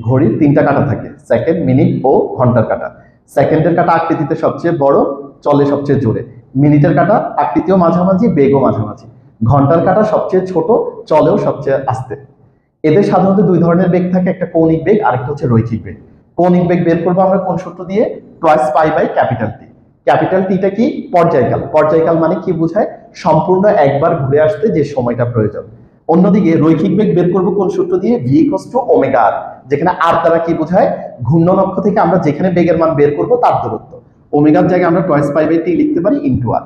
ঘড়ির তিনটা কাঁটা থাকে, সেকেন্ড, মিনিট ও ঘন্টার কাঁটা। সেকেন্ডের কাঁটা আকৃতিতে সবচেয়ে বড়, চলে সবচেয়ে জোরে। মিনিটের কাঁটা আকৃতিও মাঝামাঝি, বেগও মাঝামাঝি। ঘন্টার কাঁটা সবচেয়ে ছোট, চলেও সবচেয়ে আস্তে। এদের সাধারণত দুই ধরনের বেগ থাকে, একটা কৌণিক বেগ, আরেকটা হচ্ছে রৈখিক বেগ। কৌণিক বেগ বের করবো আমরা কোন সূত্র দিয়ে? Twice pi by capital T. Capital টিটা কি? পর্যায়কাল। পর্যায়কাল মানে কি বোঝায়? সম্পূর্ণ একবার ঘুরে আসতে যে সময়টা প্রয়োজন। অন্যদিকে রৈখিক বেগ বের করবো কোন সূত্র দিয়ে? ভি ইকুয়ালস টু ওমেগা আর, যেখানে আর দ্বারা কি বোঝায়? ঘূর্ণন অক্ষ থেকে আমরা যেখানে বেগের মান বের করবো তার দূরত্ব। ওমেগার জায়গায় আমরা টয়েস পাই বাই টি লিখতে পারি ইনটু আর।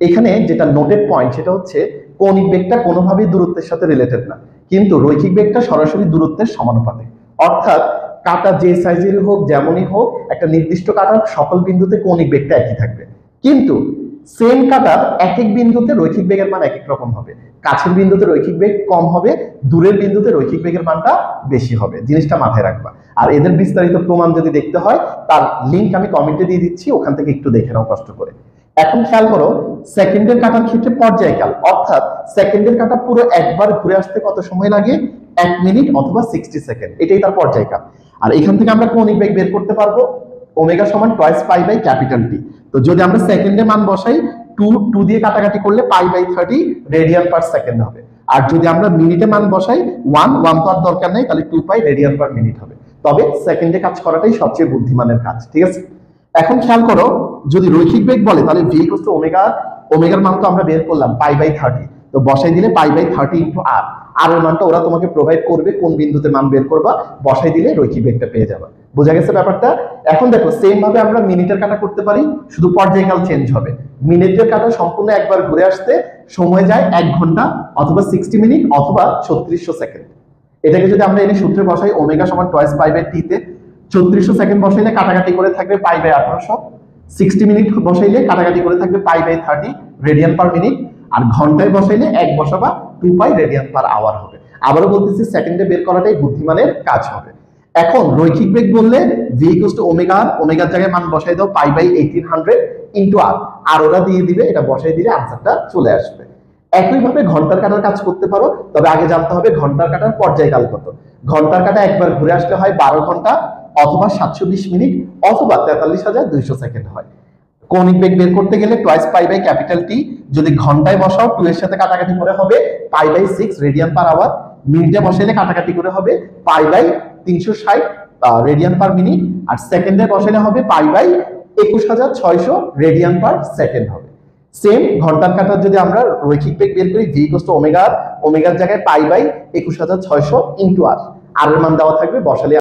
এখানে যেটা নোটেড পয়েন্ট সেটা হচ্ছে কৌণিক বেগটা কোনোভাবেই দূরত্বের সাথে রিলেটেড না, কিন্তু রৈখিক বেগটা সরাসরি দূরত্বের সমানুপাতে। অর্থাৎ কাঁটা যে সাইজেরই হোক, যেমনই হোক, একটা নির্দিষ্ট কাঁটার সকল বিন্দুতে কৌণিক বেগটা একই থাকবে, কিন্তু সেম কাঁটার এক এক বিন্দুতে রৈখিক বেগের মান এক এক রকম হবে। কাছের বিন্দুতে রৈখিক বেগ কম হবে, দূরের বিন্দুতে রৈখিক বেগের মানটা বেশি হবে। জিনিসটা মাথায় রাখবা। আর এদের বিস্তারিত প্রমাণ যদি দেখতে হয় তার লিংক আমি কমেন্টে দিয়ে দিচ্ছি, ওখান থেকে একটু দেখে নাও কষ্ট করে। এখন খেয়াল করো, সেকেন্ডের কাঁটার ক্ষেত্রে পর্যায়কাল, অর্থাৎ সেকেন্ডের কাঁটা পুরো একবার ঘুরে আসতে কত সময় লাগে? 1 মিনিট অথবা 60 সেকেন্ড, এটাই তার পর্যায়কাল। আর এখান থেকে আমরা কৌণিক বেগ বের করতে পারবো ওমেগা সমান twice pi by capital T. তো যদি আমরা সেকেন্ডে মান বসাই, 2 দিয়ে কাটাকাটি করলে pi by 30 radian per second হবে। আর যদি আমরা মিনিটে মান বসাই, 1 তো আর দরকার নেই, তাহলে 2 পাই রেডিয়ান পার মিনিট হবে। তবে সেকেন্ডে কাজ করাটাই সবচেয়ে বুদ্ধিমানের কাজ, ঠিক আছে? এখন খেয়াল করো, যদি রৈখিক বেগ বলে তাহলে ভি ইকুয়ালস টু ওমেগা। ওমেগার মান তো আমরা বের করলাম পাই বাই 30, তো বসাই দিলে পাই বাই 30 ইনটু আর। আর এর মানটা ওরা তোমাকে প্রোভাইড করবে, কোন বিন্দুতে মান বের করবা, বসাই দিলে রৈখিক বেগটা পেয়ে যাবে। বোঝা গেছে ব্যাপারটা? এখন দেখো, সেম ভাবে আমরা মিনিটের কাঁটা করতে পারি, শুধু পর্যায়কাল চেঞ্জ হবে। মিনিটের কাঁটা সম্পূর্ণ একবার ঘুরে আসতে সময় যায় 1 ঘন্টা অথবা 60 মিনিট অথবা 3600 সেকেন্ড। এটাকে যদি আমরা এনে সূত্রে বসাই, ওমেগা সমান টয়েস পাই বাই টি তে 3400 সেকেন্ড বসাইলে কাটাকাটি করে থাকবে পাই বাই 1800, 60 মিনিট বসাইলে কাটাকাটি করে থাকবে pi by 30 radian per minute, আর ঘন্টায় বসাইলে 1 বসাবা 2 পাই রেডিয়ান পার আওয়ার হবে। আবারও বলতেছি, সেকেন্ডে বের করাটাই বুদ্ধিমানের কাজ হবে। এখন রৈখিক বেগ বললে V equals to omega R, ওমেগার জায়গায় মান বসাই দাও পাই বাই 1800 ইনটু আর, আর ওরা দিয়ে দিবে, এটা বসাই দিলে আনসারটা চলে আসবে। একইভাবে ঘন্টার কাঁটার কাজ করতে পারো, তবে আগে জানতে হবে ঘন্টার কাঁটার পর্যায়কাল কত। ঘন্টার কাঁটা একবার ঘুরে আসলে হয় 12 ঘন্টা অথবা 720 মিনিট অথবা 43,200 সেকেন্ড হয়। কৌণিক বেগ বের করতে গেলে twice pi by capital T, যদি ঘন্টায় বসাও 2 এর সাথে কাটাকাটি করে হবে pi by 6 radian per hour, মিনিটে বসাইলে কাটাকাটি করে হবে pi by 360 radian per minute, আর সেকেন্ডে বসাইলে হবে pi by 21,600 radian per second হবে। সেম ঘন্টার কাঁটার যদি আমরা রৈখিক বেগ বের করি, V equals to omega R, ওমেগার জায়গায় পাই বাই 21,600 ইনটু আর, আর এর মান দেওয়া থাকবে, বসালে